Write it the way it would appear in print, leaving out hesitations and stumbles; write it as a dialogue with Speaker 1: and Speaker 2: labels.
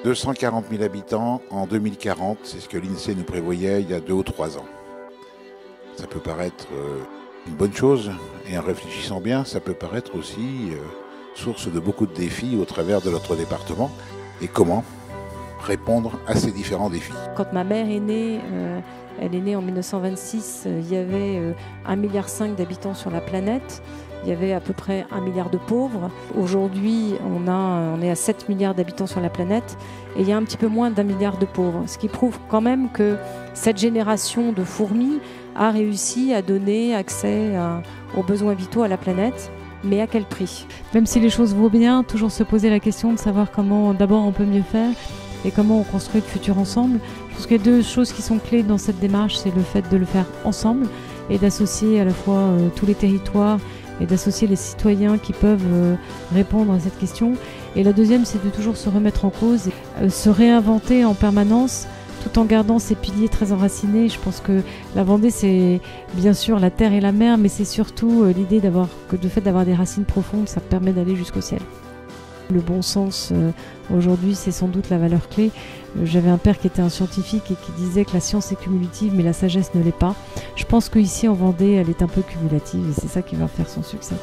Speaker 1: 240 000 habitants en 2040, c'est ce que l'INSEE nous prévoyait il y a 2 ou 3 ans. Ça peut paraître une bonne chose, et en réfléchissant bien, ça peut paraître aussi source de beaucoup de défis au travers de notre département. Et comment répondre à ces différents défis?
Speaker 2: Quand ma mère est née, elle est née en 1926, il y avait 1,5 milliard d'habitants sur la planète. Il y avait à peu près 1 milliard de pauvres. Aujourd'hui, on est à 7 milliards d'habitants sur la planète et il y a un petit peu moins d'1 milliard de pauvres. Ce qui prouve quand même que cette génération de fourmis a réussi à donner accès aux besoins vitaux à la planète. Mais à quel prix?
Speaker 3: Même si les choses vont bien, toujours se poser la question de savoir comment d'abord on peut mieux faire et comment on construit le futur ensemble. Je pense qu'il y a 2 choses qui sont clés dans cette démarche, c'est le fait de le faire ensemble et d'associer à la fois tous les territoires et d'associer les citoyens qui peuvent répondre à cette question. Et la deuxième, c'est de toujours se remettre en cause, et se réinventer en permanence, tout en gardant ces piliers très enracinés. Je pense que la Vendée, c'est bien sûr la terre et la mer, mais c'est surtout l'idée de fait d'avoir des racines profondes, ça permet d'aller jusqu'au ciel. Le bon sens, aujourd'hui, c'est sans doute la valeur clé. J'avais un père qui était un scientifique et qui disait que la science est cumulative, mais la sagesse ne l'est pas. Je pense qu'ici, en Vendée, elle est un peu cumulative et c'est ça qui va faire son succès.